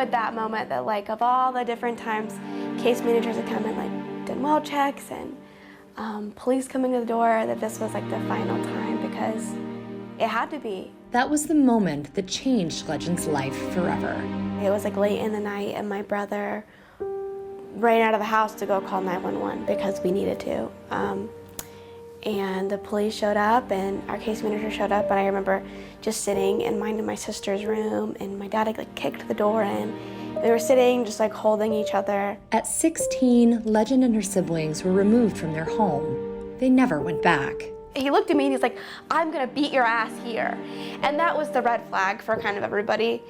at that moment that, like, of all the different times case managers had come and, like, done well checks and police coming to the door, that this was, like, the final time because it had to be. That was the moment that changed Legend's life forever. It was, like, late in the night, and my brother ran out of the house to go call 911 because we needed to. And the police showed up, and our case manager showed up, and I remember just sitting and minding my sister's room, and my dad had, like, kicked the door in. We were sitting just, like, holding each other. At 16, Legend and her siblings were removed from their home. They never went back. He looked at me and he's like, "I'm gonna beat your ass here." And that was the red flag for kind of everybody.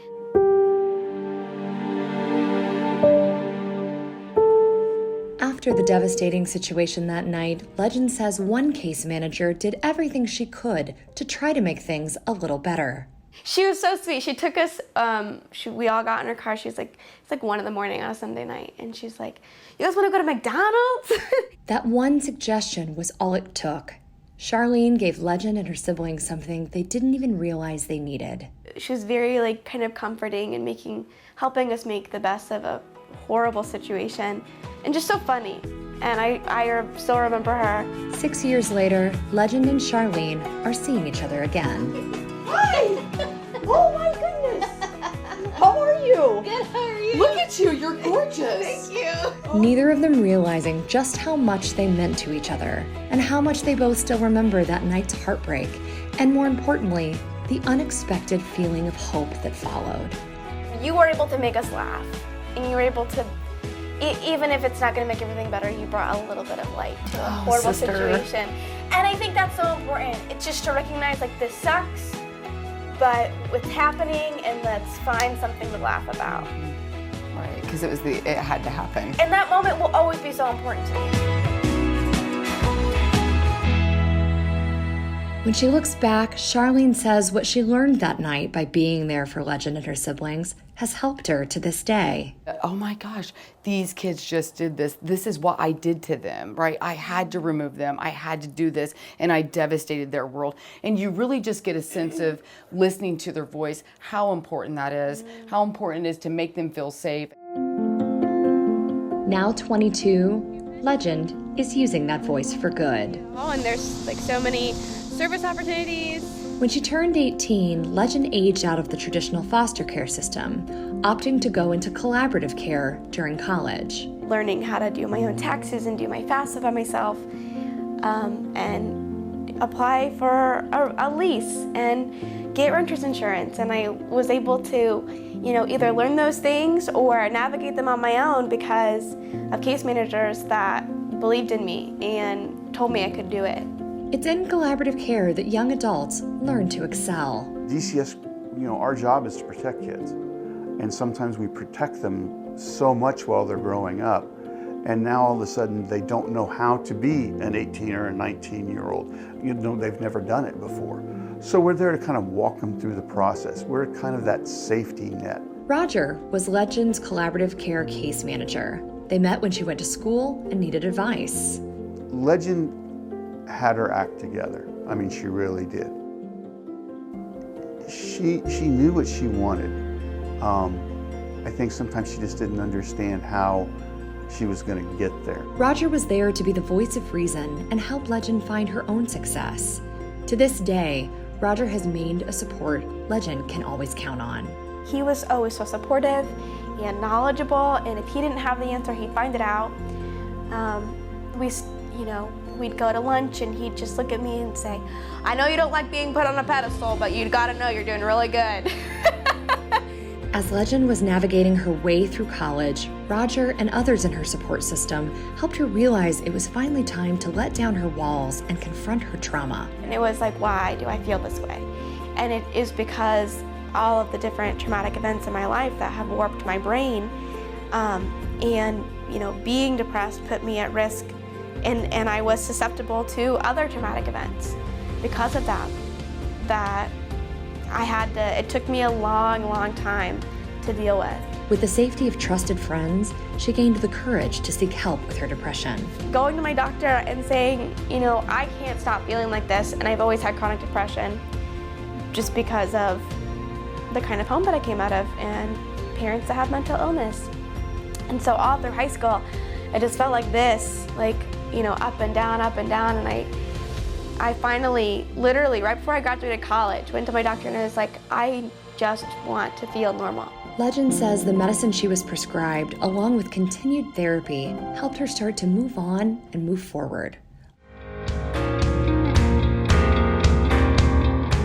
After the devastating situation that night, Legend says one case manager did everything she could to try to make things a little better. She was so sweet. She took us, we all got in her car. She was like, it's like 1 in the morning on a Sunday night. And she's like, "You guys wanna go to McDonald's?" That one suggestion was all it took. Charlene gave Legend and her siblings something they didn't even realize they needed. She was very, like, kind of comforting and helping us make the best of a horrible situation, and just so funny. And I still remember her. 6 years later, Legend and Charlene are seeing each other again. Hi! Oh my goodness! How are you? Good, how are you? Look at you, you're gorgeous. Thank you. Neither of them realizing just how much they meant to each other, and how much they both still remember that night's heartbreak, and more importantly, the unexpected feeling of hope that followed. You were able to make us laugh, and you were able to, even if it's not going to make everything better, you brought a little bit of light to a horrible situation. And I think that's so important. It's just to recognize, like, this sucks, but it's happening, and let's find something to laugh about. Right, because it had to happen. And that moment will always be so important to me. When she looks back, Charlene says what she learned that night by being there for Legend and her siblings has helped her to this day. Oh my gosh, these kids just did this. This is what I did to them, right? I had to remove them. I had to do this, and I devastated their world. And you really just get a sense of listening to their voice, how important that is, how important it is to make them feel safe. Now 22, Legend is using that voice for good. Oh, and there's, like, so many service opportunities. When she turned 18, Legend aged out of the traditional foster care system, opting to go into collaborative care during college. Learning how to do my own taxes and do my FAFSA by myself, and apply for a lease and get renter's insurance. And I was able to, either learn those things or navigate them on my own because of case managers that believed in me and told me I could do it. It's in collaborative care that young adults learn to excel. DCS, our job is to protect kids. And sometimes we protect them so much while they're growing up. And now all of a sudden they don't know how to be an 18 or a 19-year-old. They've never done it before. So we're there to kind of walk them through the process. We're kind of that safety net. Roger was Legend's collaborative care case manager. They met when she went to school and needed advice. Legend had her act together. I mean, she really did. She knew what she wanted. I think sometimes she just didn't understand how she was going to get there. Roger was there to be the voice of reason and help Legend find her own success. To this day, Roger has maintained a support Legend can always count on. He was always so supportive and knowledgeable, and if he didn't have the answer, he'd find it out. We'd go to lunch and he'd just look at me and say, "I know you don't like being put on a pedestal, but you gotta know you're doing really good." As Legend was navigating her way through college, Roger and others in her support system helped her realize it was finally time to let down her walls and confront her trauma. And it was like, why do I feel this way? And it is because all of the different traumatic events in my life that have warped my brain, and being depressed put me at risk. And I was susceptible to other traumatic events because of that it took me a long, long time to deal with. With the safety of trusted friends, she gained the courage to seek help with her depression. Going to my doctor and saying, I can't stop feeling like this, and I've always had chronic depression just because of the kind of home that I came out of, and parents that have mental illness. And so all through high school, I just felt like this, like, you know, up and down, and I finally, literally, right before I graduated college, went to my doctor and I was like, I just want to feel normal. Legend says the medicine she was prescribed, along with continued therapy, helped her start to move on and move forward.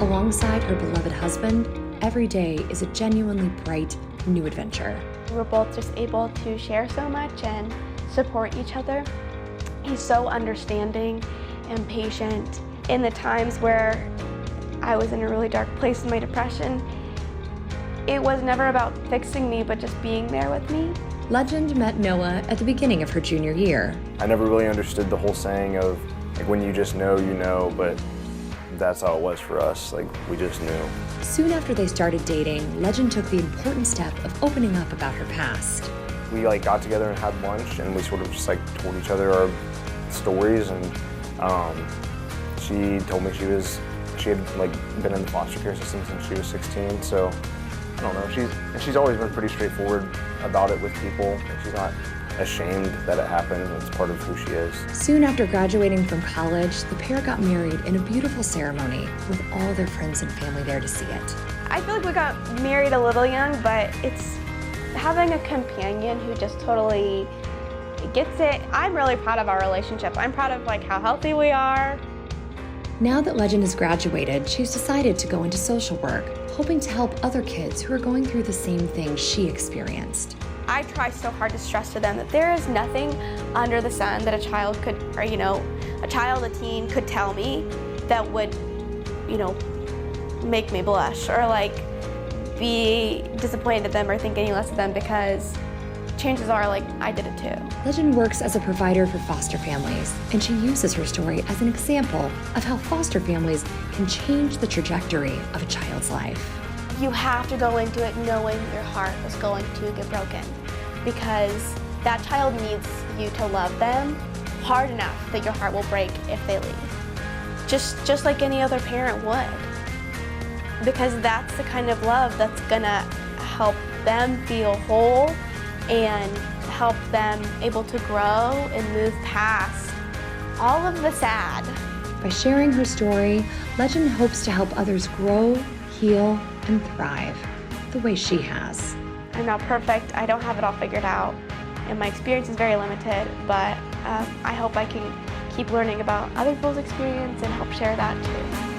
Alongside her beloved husband, every day is a genuinely bright, new adventure. We're both just able to share so much and support each other. He's so understanding and patient. In the times where I was in a really dark place in my depression, it was never about fixing me, but just being there with me. Legend met Noah at the beginning of her junior year. I never really understood the whole saying of, like, when you just know, you know, but that's how it was for us. Like, we just knew. Soon after they started dating, Legend took the important step of opening up about her past. We got together and had lunch, and we sort of just told each other our stories, and she told me she had been in the foster care system since she was 16, so I don't know. She's always been pretty straightforward about it with people. She's not ashamed that it happened. It's part of who she is. Soon after graduating from college, the pair got married in a beautiful ceremony with all their friends and family there to see it. I feel like we got married a little young, but it's having a companion who just totally gets it. I'm really proud of our relationship. I'm proud of how healthy we are. Now that Legend has graduated, she's decided to go into social work, hoping to help other kids who are going through the same thing she experienced. I try so hard to stress to them that there is nothing under the sun that a child could, or a teen could tell me that would, make me blush or be disappointed at them or think any less of them, because chances are I did it too. Legend works as a provider for foster families, and she uses her story as an example of how foster families can change the trajectory of a child's life. You have to go into it knowing your heart is going to get broken, because that child needs you to love them hard enough that your heart will break if they leave. Just like any other parent would. Because that's the kind of love that's gonna help them feel whole and help them able to grow and move past all of the sad. By sharing her story, Legend hopes to help others grow, heal, and thrive the way she has. I'm not perfect, I don't have it all figured out, and my experience is very limited, but I hope I can keep learning about other people's experience and help share that too.